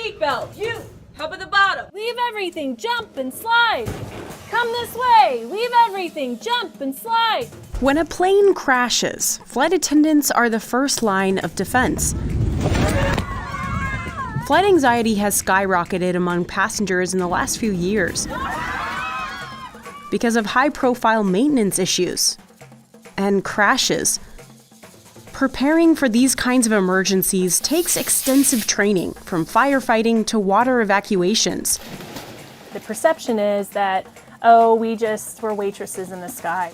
seatbelt. You, up at the bottom. Leave everything, jump and slide. Come this way, leave everything, jump and slide. When a plane crashes, flight attendants are the first line of defense. Flight anxiety has skyrocketed among passengers in the last few years because of high-profile maintenance issues and crashes. Preparing for these kinds of emergencies takes extensive training, from firefighting to water evacuations. The perception is that, oh, we just were waitresses in the sky.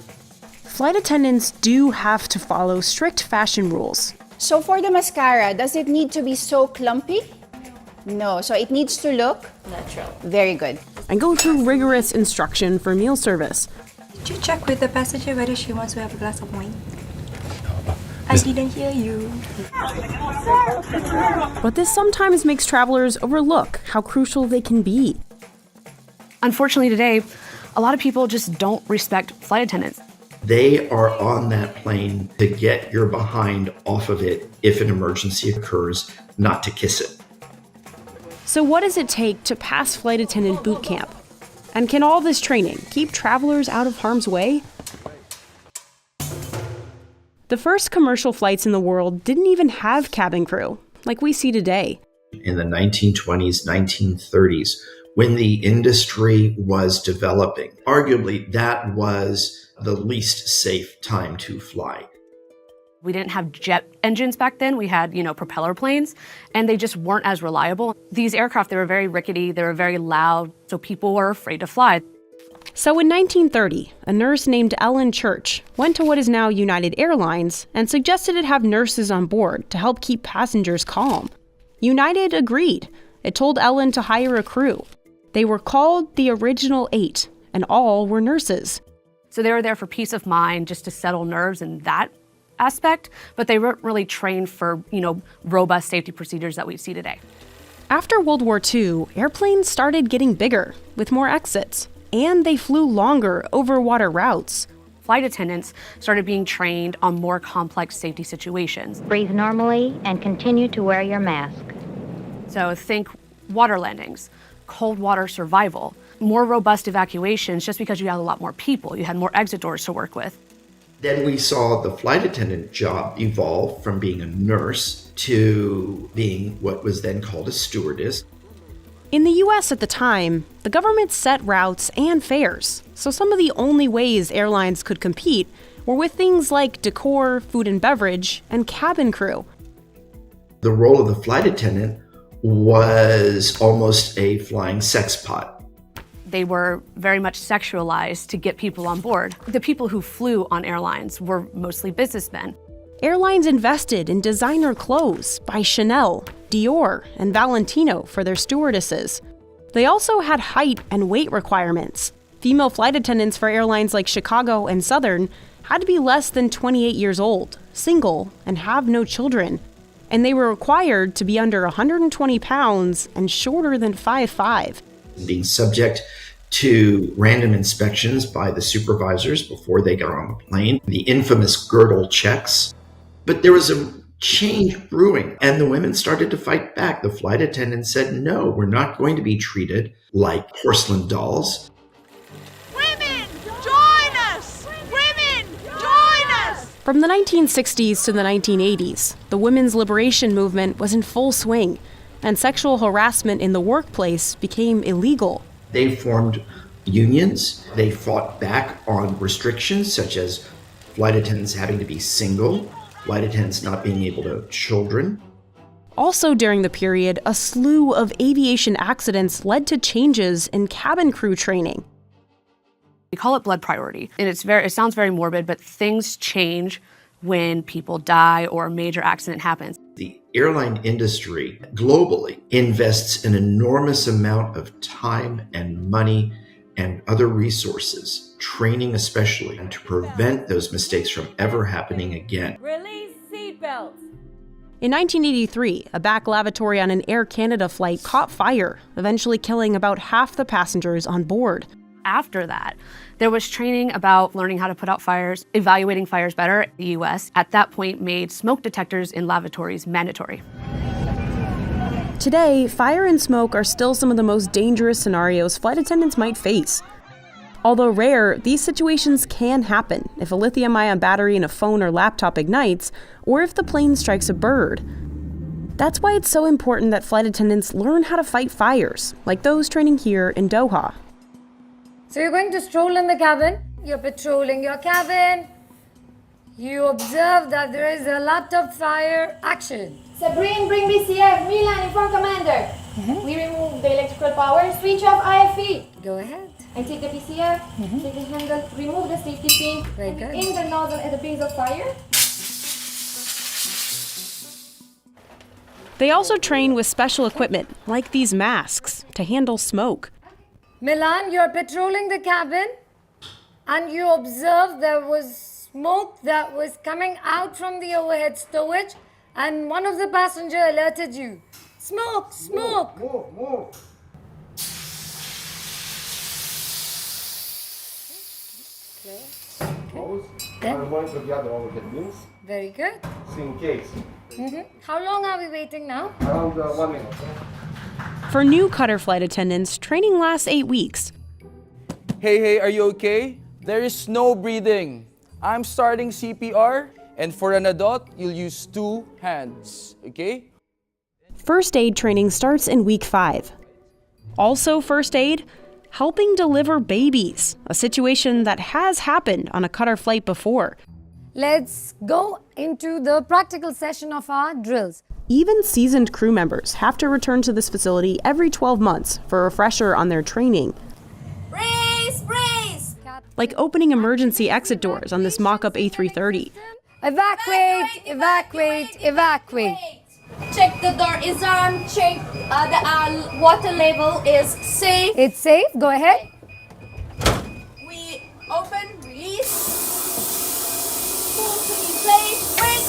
Flight attendants do have to follow strict fashion rules. So for the mascara, does it need to be so clumpy? No, so it needs to look Natural. very good. And go through rigorous instruction for meal service. Did you check with the passenger whether she wants to have a glass of wine? I didn't hear you. But this sometimes makes travelers overlook how crucial they can be. Unfortunately today, a lot of people just don't respect flight attendants. They are on that plane to get your behind off of it if an emergency occurs, not to kiss it. So what does it take to pass flight attendant boot camp? And can all this training keep travelers out of harm's way? The first commercial flights in the world didn't even have cabin crew, like we see today. In the 1920s, 1930s, when the industry was developing, arguably that was the least safe time to fly. We didn't have jet engines back then. We had, propeller planes, and they just weren't as reliable. These aircraft, they were very rickety, they were very loud, so people were afraid to fly. So in 1930, a nurse named Ellen Church went to what is now United Airlines and suggested it have nurses on board to help keep passengers calm. United agreed. It told Ellen to hire a crew. They were called the Original 8, and all were nurses. So they were there for peace of mind, just to settle nerves in that aspect, but they weren't really trained for, robust safety procedures that we see today. After World War II, airplanes started getting bigger, with more exits, and they flew longer over water routes. Flight attendants started being trained on more complex safety situations. Breathe normally and continue to wear your mask. So think water landings, cold water survival, more robust evacuations just because you had a lot more people, you had more exit doors to work with. Then we saw the flight attendant job evolve from being a nurse to being what was then called a stewardess. In the US at the time, the government set routes and fares, so some of the only ways airlines could compete were with things like decor, food and beverage, and cabin crew. The role of the flight attendant was almost a flying sex pot. They were very much sexualized to get people on board. The people who flew on airlines were mostly businessmen. Airlines invested in designer clothes by Chanel, Dior, and Valentino for their stewardesses. They also had height and weight requirements. Female flight attendants for airlines like Chicago and Southern had to be less than 28 years old, single, and have no children. And they were required to be under 120 pounds and shorter than 5'5". Being subject to random inspections by the supervisors before they got on the plane, the infamous girdle checks. But there was a change brewing, and the women started to fight back. The flight attendants said, no, we're not going to be treated like porcelain dolls. Women, join us! Women, join us! From the 1960s to the 1980s, the women's liberation movement was in full swing, and sexual harassment in the workplace became illegal. They formed unions. They fought back on restrictions such as flight attendants having to be single, flight attendants not being able to have children. Also during the period, a slew of aviation accidents led to changes in cabin crew training. We call it blood priority, and it sounds very morbid, but things change when people die or a major accident happens. The airline industry globally invests an enormous amount of time and money and other resources, training especially, to prevent those mistakes from ever happening again. Release seatbelts. In 1983, a back lavatory on an Air Canada flight caught fire, eventually killing about half the passengers on board. After that, there was training about learning how to put out fires, evaluating fires better. The US, at that point, made smoke detectors in lavatories mandatory. Today, fire and smoke are still some of the most dangerous scenarios flight attendants might face. Although rare, these situations can happen if a lithium-ion battery in a phone or laptop ignites, or if the plane strikes a bird. That's why it's so important that flight attendants learn how to fight fires, like those training here in Doha. So you're going to stroll in the cabin, you're patrolling your cabin, you observe that there is a laptop fire, action. Sabrine, bring BCF, Milan, inform commander. We remove the electrical power, switch off IFE. Go ahead. I take the BCF, take the handle, remove the safety pin, Very good. in the nozzle at the base of fire. They also train with special equipment, like these masks, to handle smoke. Milan, you're patrolling the cabin and you observed there was smoke that was coming out from the overhead stowage and one of the passengers alerted you. Smoke, smoke. Move. Close. I'm going to the other overhead bins. Very good. In case. How long are we waiting now? Around 1 minute. For new cutter flight attendants, training lasts 8 weeks. Hey, are you okay? There is no breathing. I'm starting CPR, and for an adult, you'll use 2 hands, okay? First aid training starts in week 5. Also first aid, helping deliver babies, a situation that has happened on a cutter flight before. Let's go into the practical session of our drills. Even seasoned crew members have to return to this facility every 12 months for a refresher on their training. Brace, brace. Like opening emergency exit doors on this mock-up A330. Evacuate, evacuate, evacuate. Check the door is armed, check the water level is safe. It's safe, go ahead. We open, release. Pull to inflate. Wait,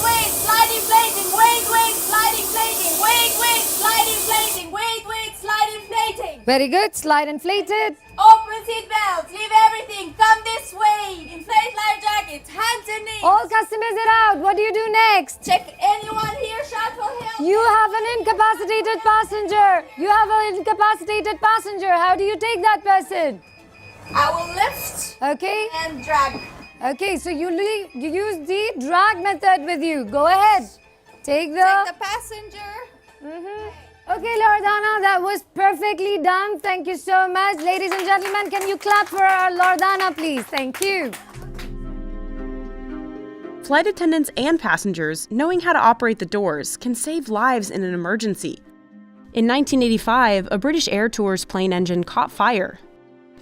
slide inflating. Wait, slide inflating. Wait, slide inflating. Wait, slide inflating. Very good, slide inflated. Open seat belts, leave everything, come this way. Inflate life jackets, hands and knees. All customers are out, what do you do next? Check anyone here, shout for help. You have an incapacitated passenger. How do you take that person? I will lift Okay. and drag. Okay, so you use the drag method with you. Go ahead. Take the passenger. Okay, Loredana, that was perfectly done. Thank you so much. Ladies and gentlemen, can you clap for our Loredana, please? Thank you. Flight attendants and passengers knowing how to operate the doors can save lives in an emergency. In 1985, a British Air Tours plane engine caught fire.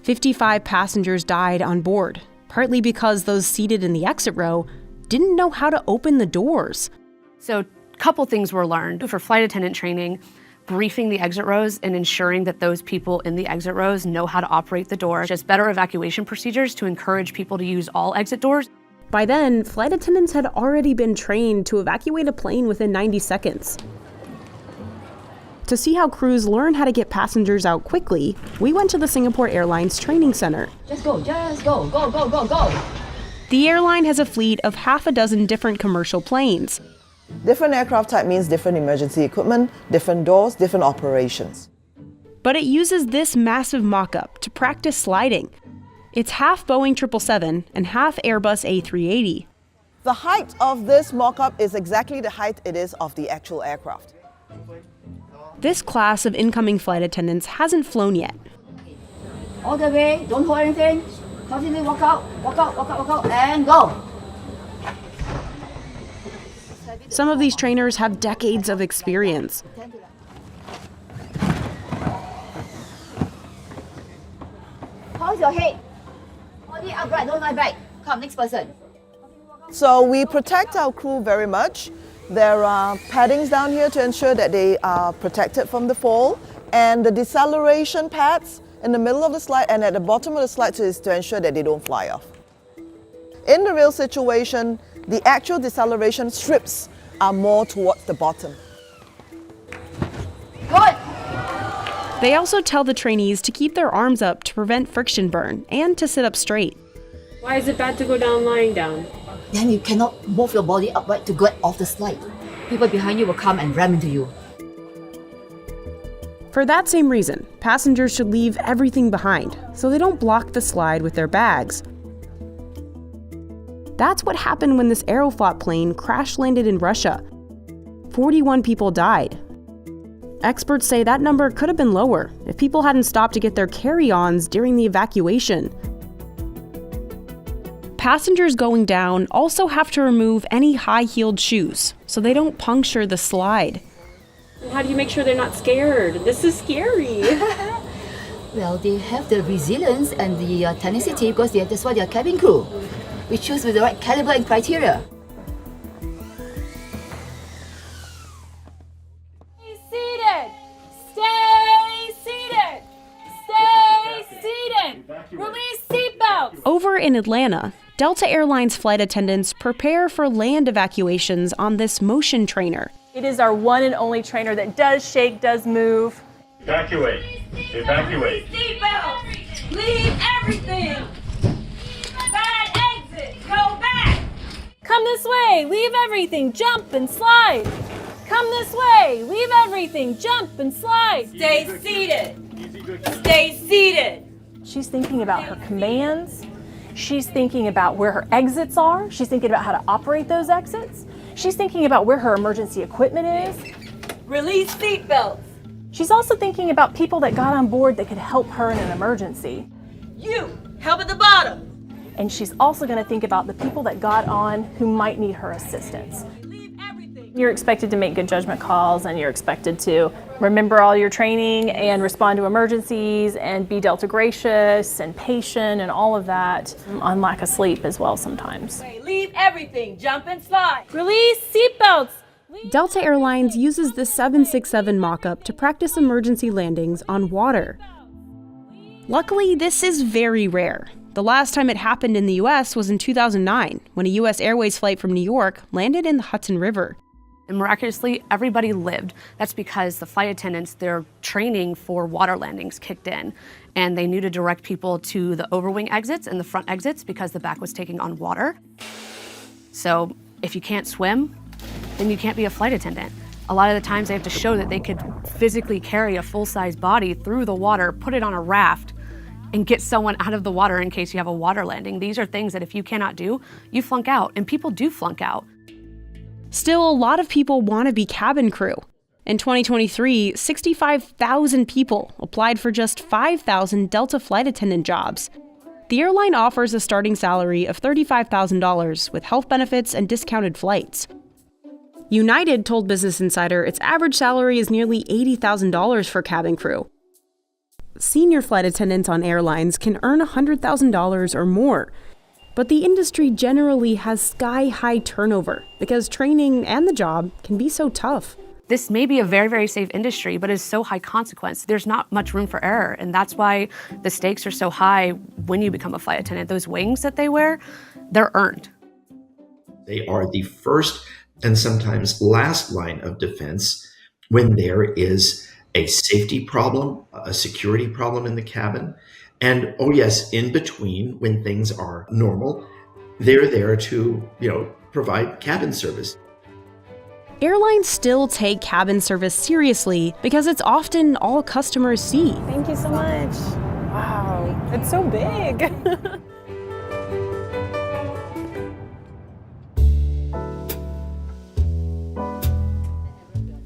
55 passengers died on board, partly because those seated in the exit row didn't know how to open the doors. So a couple things were learned for flight attendant training, briefing the exit rows and ensuring that those people in the exit rows know how to operate the door, just better evacuation procedures to encourage people to use all exit doors. By then, flight attendants had already been trained to evacuate a plane within 90 seconds. To see how crews learn how to get passengers out quickly, we went to the Singapore Airlines Training Center. Just go. Go. The airline has a fleet of half a dozen different commercial planes. Different aircraft type means different emergency equipment, different doors, different operations. But it uses this massive mock-up to practice sliding. It's half Boeing 777 and half Airbus A380. The height of this mock-up is exactly the height it is of the actual aircraft. This class of incoming flight attendants hasn't flown yet. All the way, don't hold anything. Continue, walk out, and go. Some of these trainers have decades of experience. Hold your head. Hold it upright, don't lie back. Come, next person. So we protect our crew very much. There are paddings down here to ensure that they are protected from the fall, and the deceleration pads in the middle of the slide and at the bottom of the slide is to ensure that they don't fly off. In the real situation, the actual deceleration strips are more towards the bottom. Good. They also tell the trainees to keep their arms up to prevent friction burn and to sit up straight. Why is it bad to go down lying down? Then you cannot move your body upright to get off the slide. People behind you will come and ram into you. For that same reason, passengers should leave everything behind so they don't block the slide with their bags. That's what happened when this Aeroflot plane crash-landed in Russia. 41 people died. Experts say that number could have been lower if people hadn't stopped to get their carry-ons during the evacuation. Passengers going down also have to remove any high-heeled shoes so they don't puncture the slide. How do you make sure they're not scared? This is scary. Well, they have the resilience and the tenacity because that's why they are cabin crew. We choose with the right caliber and criteria. Stay seated! Stay seated! Stay seated! Release seatbelts! Over in Atlanta, Delta Airlines flight attendants prepare for land evacuations on this motion trainer. It is our one and only trainer that does shake, does move. Evacuate. Evacuate. Seatbelt! Leave everything! Bad exit! Go back! Come this way! Leave everything! Jump and slide! Come this way! Leave everything! Jump and slide! Stay seated! Stay seated! She's thinking about her commands. She's thinking about where her exits are. She's thinking about how to operate those exits. She's thinking about where her emergency equipment is. Release seatbelts! She's also thinking about people that got on board that could help her in an emergency. You! Help at the bottom! And she's also going to think about the people that got on who might need her assistance. You're expected to make good judgment calls, and you're expected to remember all your training and respond to emergencies and be Delta gracious and patient and all of that, on lack of sleep as well sometimes. Leave everything! Jump and slide! Release seatbelts! Delta Airlines uses the 767 mock-up to practice emergency landings on water. Luckily, this is very rare. The last time it happened in the US was in 2009, when a US Airways flight from New York landed in the Hudson River. And miraculously, everybody lived. That's because the flight attendants, their training for water landings kicked in, and they knew to direct people to the overwing exits and the front exits because the back was taking on water. So if you can't swim, then you can't be a flight attendant. A lot of the times they have to show that they could physically carry a full-size body through the water, put it on a raft, and get someone out of the water in case you have a water landing. These are things that if you cannot do, you flunk out, and people do flunk out. Still, a lot of people want to be cabin crew. In 2023, 65,000 people applied for just 5,000 Delta flight attendant jobs. The airline offers a starting salary of $35,000 with health benefits and discounted flights. United told Business Insider its average salary is nearly $80,000 for cabin crew. Senior flight attendants on airlines can earn $100,000 or more. But the industry generally has sky-high turnover because training and the job can be so tough. This may be a very, very safe industry, but is so high consequence. There's not much room for error, and that's why the stakes are so high when you become a flight attendant. Those wings that they wear, they're earned. They are the first and sometimes last line of defense when there is a safety problem, a security problem in the cabin. And oh yes, in between, when things are normal, they're there to, provide cabin service. Airlines still take cabin service seriously because it's often all customers see. Thank you so much. Wow, it's so big.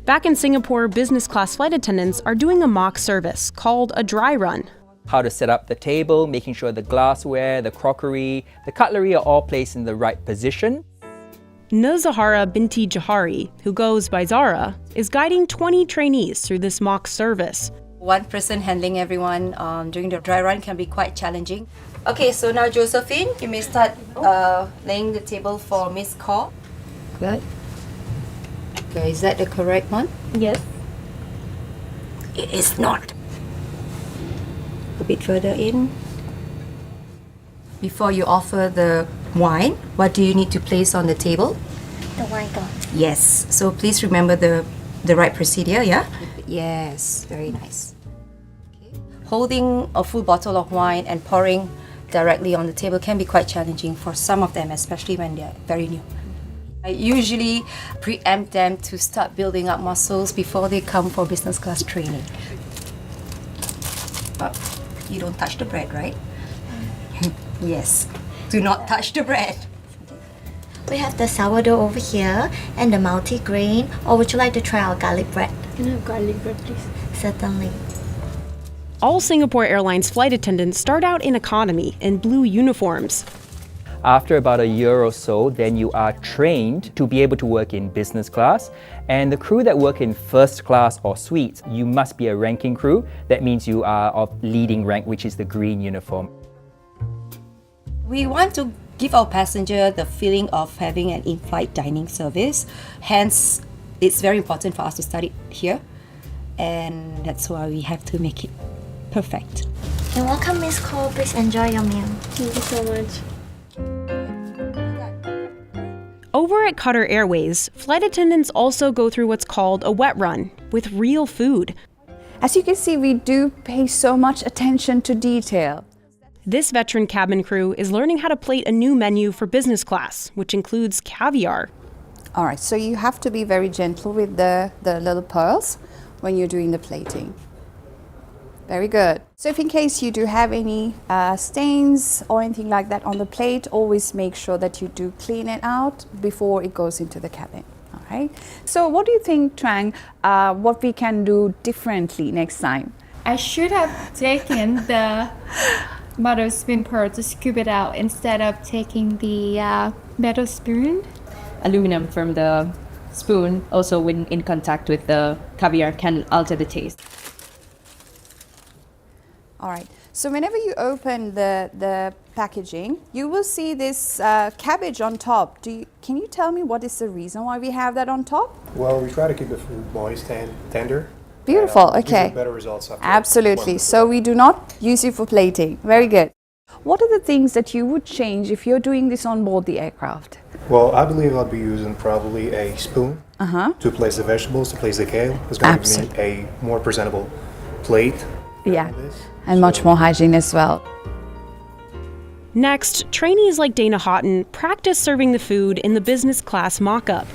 Back in Singapore, business class flight attendants are doing a mock service called a dry run. How to set up the table, making sure the glassware, the crockery, the cutlery are all placed in the right position. Nuzahara Binti Johari, who goes by Zara, is guiding 20 trainees through this mock service. One person handling everyone during the dry run can be quite challenging. Okay, so now Josephine, you may start laying the table for Miss Kaur. Good. Okay, is that the correct one? Yes. It is not. A bit further in. Before you offer the wine, what do you need to place on the table? The wine glass. Yes. So please remember the right procedure, yeah? Yes, very nice. Okay. Holding a full bottle of wine and pouring directly on the table can be quite challenging for some of them, especially when they're very new. I usually preempt them to start building up muscles before they come for business class training. you don't touch the bread, right? Yes. Do not touch the bread. We have the sourdough over here and the multi-grain. Or would you like to try our garlic bread? Can I have garlic bread, please? Certainly. All Singapore Airlines flight attendants start out in economy in blue uniforms. After about a year or so, then you are trained to be able to work in business class. And the crew that work in first class or suites, you must be a ranking crew. That means you are of leading rank, which is the green uniform. We want to give our passenger the feeling of having an in-flight dining service. Hence, it's very important for us to start it here. And that's why we have to make it perfect. You're welcome, Miss Cole. Please enjoy your meal. Thank you so much. Over at Qatar Airways, flight attendants also go through what's called a wet run with real food. As you can see, we do pay so much attention to detail. This veteran cabin crew is learning how to plate a new menu for business class, which includes caviar. All right, so you have to be very gentle with the little pearls when you're doing the plating. Very good. So if in case you do have any stains or anything like that on the plate, always make sure that you do clean it out before it goes into the cabin. All right. So what do you think, Trang, what we can do differently next time? I should have taken the metal spoon pearl to scoop it out instead of taking the metal spoon. Aluminum from the spoon, also when in contact with the caviar, can alter the taste. All right, so whenever you open the packaging, you will see this cabbage on top. Can you tell me what is the reason why we have that on top? Well, we try to keep the food moist and tender. Beautiful, Gives you okay. better results after. Absolutely, so we do not use it for plating. Very good. What are the things that you would change if you're doing this on board the aircraft? Well, I believe I'll be using probably a spoon to place the vegetables, to place the kale. It's going to give me a more presentable plate. Yeah, and much more hygiene as well. Next, trainees like Dana Houghton practice serving the food in the business class mock-up.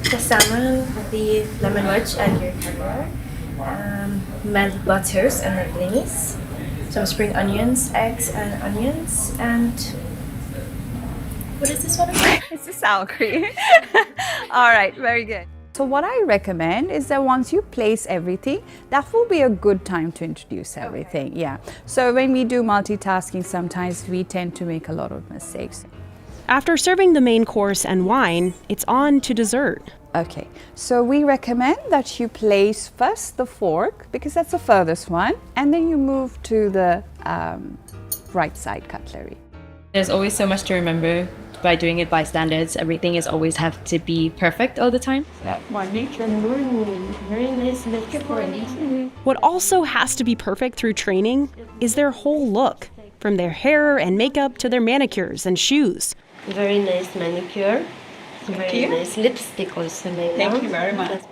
The salmon, the lemon wedge and your caviar, melted butters and the blinis, some spring onions, eggs and onions, and what is this one again? It's the sour cream. All right, very good. So what I recommend is that once you place everything, that will be a good time to introduce everything. Yeah. So when we do multitasking, sometimes we tend to make a lot of mistakes. After serving the main course and wine, it's on to dessert. Okay, so we recommend that you place first the fork, because that's the furthest one, and then you move to the right side cutlery. There's always so much to remember by doing it by standards. Everything is always have to be perfect all the time. What also has to be perfect through training is their whole look, from their hair and makeup to their manicures and shoes. Very nice manicure. Very nice lipstick also. Thank you very much.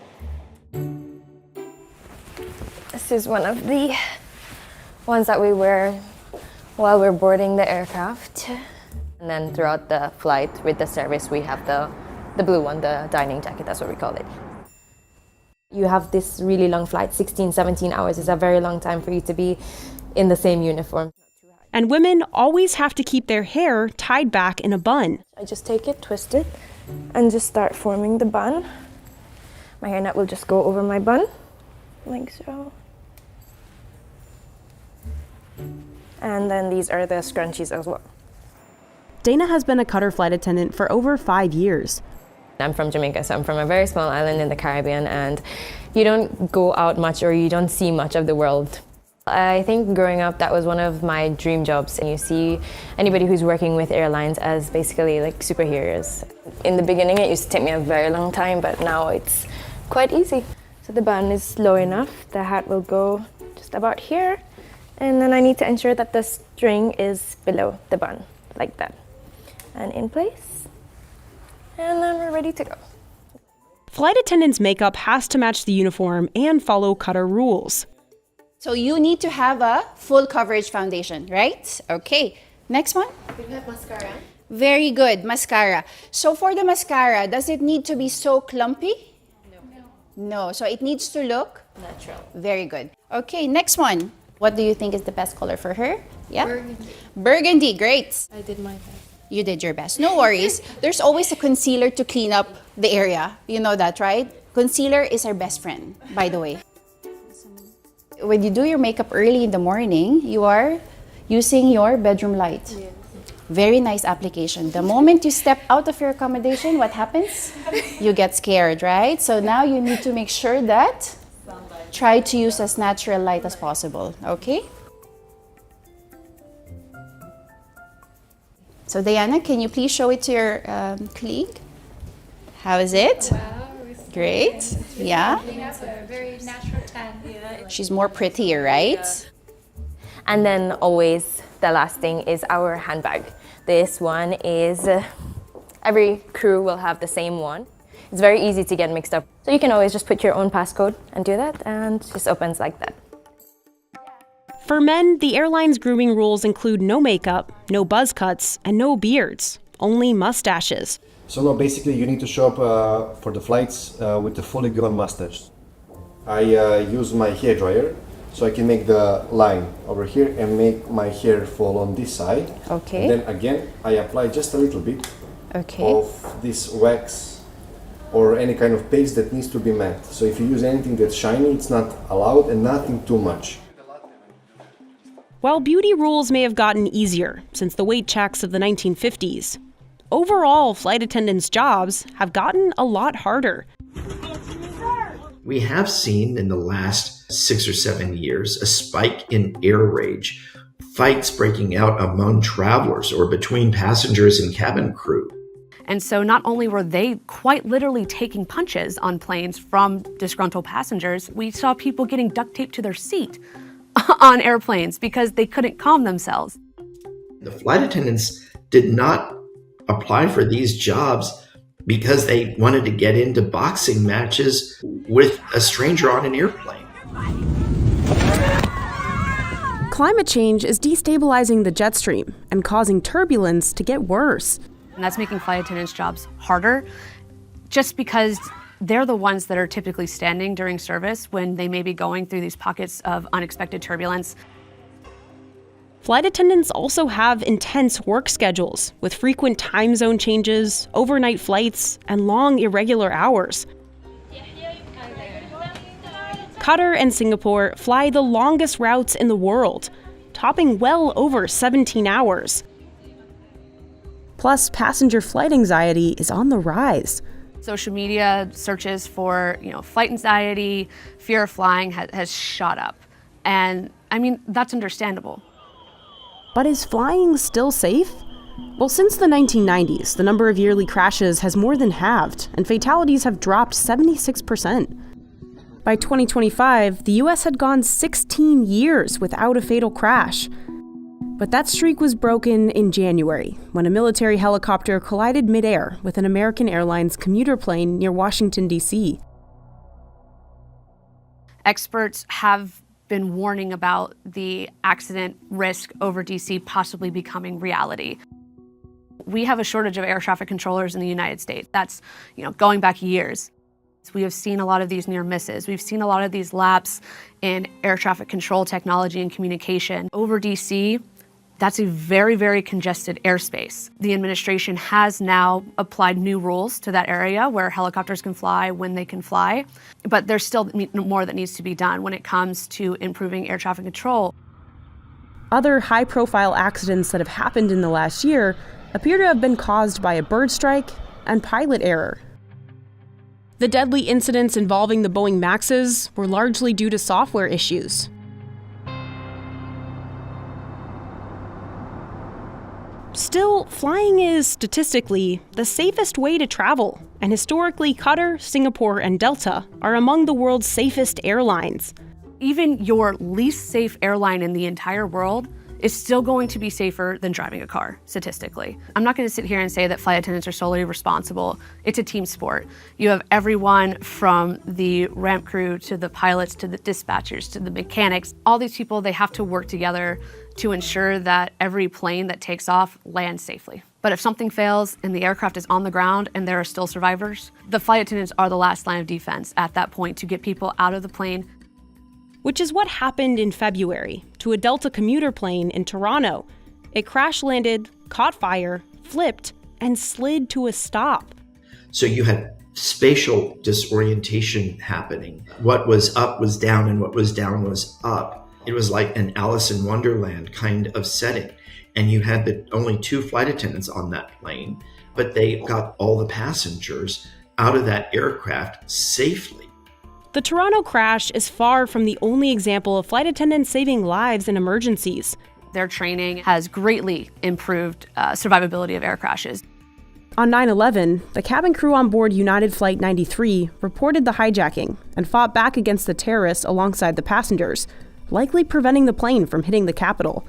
This is one of the ones that we wear while we're boarding the aircraft. And then throughout the flight with the service, we have the blue one, the dining jacket, that's what we call it. You have this really long flight, 16, 17 hours is a very long time for you to be in the same uniform. And women always have to keep their hair tied back in a bun. I just take it, twist it, and just start forming the bun. My hairnet will just go over my bun, like so. And then these are the scrunchies as well. Dana has been a Qatar flight attendant for over 5 years. I'm from Jamaica, so I'm from a very small island in the Caribbean, and you don't go out much or you don't see much of the world. I think growing up, that was one of my dream jobs. And you see anybody who's working with airlines as basically like superheroes. In the beginning, it used to take me a very long time, but now it's quite easy. So the bun is low enough, the hat will go just about here, and then I need to ensure that the string is below the bun, like that. And in place, and then we're ready to go. Flight attendants' makeup has to match the uniform and follow Qatar rules. So you need to have a full coverage foundation, right? Okay, next one. Do you have mascara? Very good, mascara. So for the mascara, does it need to be so clumpy? No. No, so it needs to look? Natural. Very good. Okay, next one. What do you think is the best color for her? Yeah? Burgundy. Burgundy, great. I did my best. You did your best. No worries. There's always a concealer to clean up the area. You know that, right? Concealer is our best friend, by the way. When you do your makeup early in the morning, you are using your bedroom light. Yes. Very nice application. The moment you step out of your accommodation, what happens? You get scared, right? So now you need to make sure that try to use as natural light as possible, okay? So Diana, can you please show it to your colleague? How is it? Wow, great. Yeah. It's a very natural tan. She's more prettier, right? And then always the last thing is our handbag. This one is, every crew will have the same one. It's very easy to get mixed up. So you can always just put your own passcode and do that, and it just opens like that. For men, the airline's grooming rules include no makeup, no buzz cuts, and no beards, only mustaches. So now basically you need to show up for the flights with a fully grown mustache. I use my hair dryer so I can make the line over here and make my hair fall on this side. Okay. And then again, I apply just a little bit okay. of this wax or any kind of paste that needs to be matte. So if you use anything that's shiny, it's not allowed, and nothing too much. While beauty rules may have gotten easier since the weight checks of the 1950s, overall flight attendants' jobs have gotten a lot harder. We have seen in the last 6 or 7 years a spike in air rage, fights breaking out among travelers or between passengers and cabin crew. And so not only were they quite literally taking punches on planes from disgruntled passengers, we saw people getting duct taped to their seat on airplanes because they couldn't calm themselves. The flight attendants did not apply for these jobs because they wanted to get into boxing matches with a stranger on an airplane. Climate change is destabilizing the jet stream and causing turbulence to get worse. And that's making flight attendants' jobs harder just because they're the ones that are typically standing during service when they may be going through these pockets of unexpected turbulence. Flight attendants also have intense work schedules with frequent time zone changes, overnight flights, and long irregular hours. Qatar and Singapore fly the longest routes in the world, topping well over 17 hours. Plus, passenger flight anxiety is on the rise. Social media searches for, flight anxiety, fear of flying has shot up. And I mean, that's understandable. But is flying still safe? Well, since the 1990s, the number of yearly crashes has more than halved, and fatalities have dropped 76%. By 2025, the US had gone 16 years without a fatal crash. But that streak was broken in January, when a military helicopter collided midair with an American Airlines commuter plane near Washington, D.C. Experts have been warning about the accident risk over DC possibly becoming reality. We have a shortage of air traffic controllers in the United States. That's, going back years. We have seen a lot of these near misses. We've seen a lot of these laps in air traffic control technology and communication. Over DC, that's a very, very congested airspace. The administration has now applied new rules to that area where helicopters can fly when they can fly, but there's still more that needs to be done when it comes to improving air traffic control. Other high-profile accidents that have happened in the last year appear to have been caused by a bird strike and pilot error. The deadly incidents involving the Boeing Maxes were largely due to software issues. Still, flying is, statistically, the safest way to travel, and historically, Qatar, Singapore, and Delta are among the world's safest airlines. Even your least safe airline in the entire world is still going to be safer than driving a car, statistically. I'm not going to sit here and say that flight attendants are solely responsible. It's a team sport. You have everyone from the ramp crew to the pilots to the dispatchers to the mechanics. All these people, they have to work together to ensure that every plane that takes off lands safely. But if something fails and the aircraft is on the ground and there are still survivors, the flight attendants are the last line of defense at that point to get people out of the plane. which is what happened in February to a Delta commuter plane in Toronto. It crash landed, caught fire, flipped, and slid to a stop. So you had spatial disorientation happening. What was up was down and what was down was up. It was like an Alice in Wonderland kind of setting. And you had only 2 flight attendants on that plane, but they got all the passengers out of that aircraft safely. The Toronto crash is far from the only example of flight attendants saving lives in emergencies. Their training has greatly improved survivability of air crashes. On 9/11, the cabin crew on board United Flight 93 reported the hijacking and fought back against the terrorists alongside the passengers, likely preventing the plane from hitting the Capitol.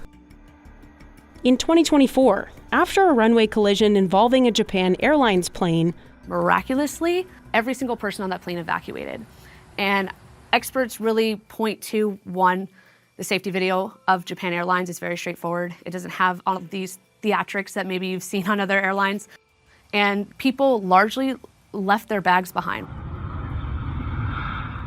In 2024, after a runway collision involving a Japan Airlines plane, miraculously, every single person on that plane evacuated. And experts really point to, one, the safety video of Japan Airlines is very straightforward. It doesn't have all of these theatrics that maybe you've seen on other airlines. And people largely left their bags behind.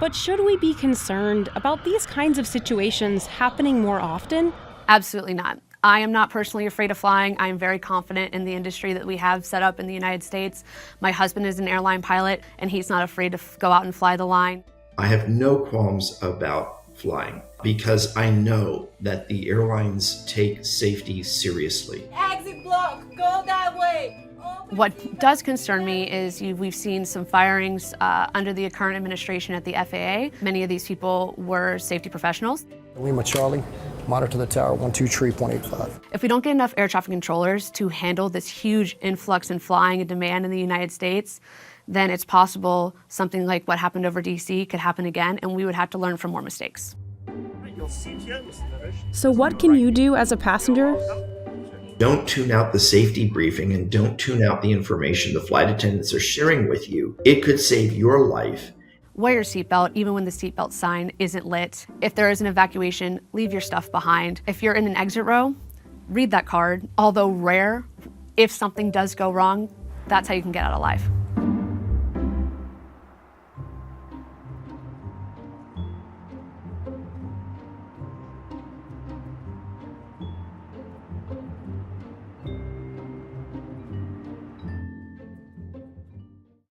But should we be concerned about these kinds of situations happening more often? Absolutely not. I am not personally afraid of flying. I am very confident in the industry that we have set up in the United States. My husband is an airline pilot, and he's not afraid to go out and fly the line. I have no qualms about flying because I know that the airlines take safety seriously. Exit block, go that way. What does concern me is we've seen some firings under the current administration at the FAA. Many of these people were safety professionals. Lima Charlie, monitor the tower 123.85. If we don't get enough air traffic controllers to handle this huge influx in flying and demand in the United States, then it's possible something like what happened over DC could happen again, and we would have to learn from more mistakes. So what can you do as a passenger? Don't tune out the safety briefing and don't tune out the information the flight attendants are sharing with you. It could save your life. Wear your seatbelt even when the seatbelt sign isn't lit. If there is an evacuation, leave your stuff behind. If you're in an exit row, read that card. Although rare, if something does go wrong, that's how you can get out alive.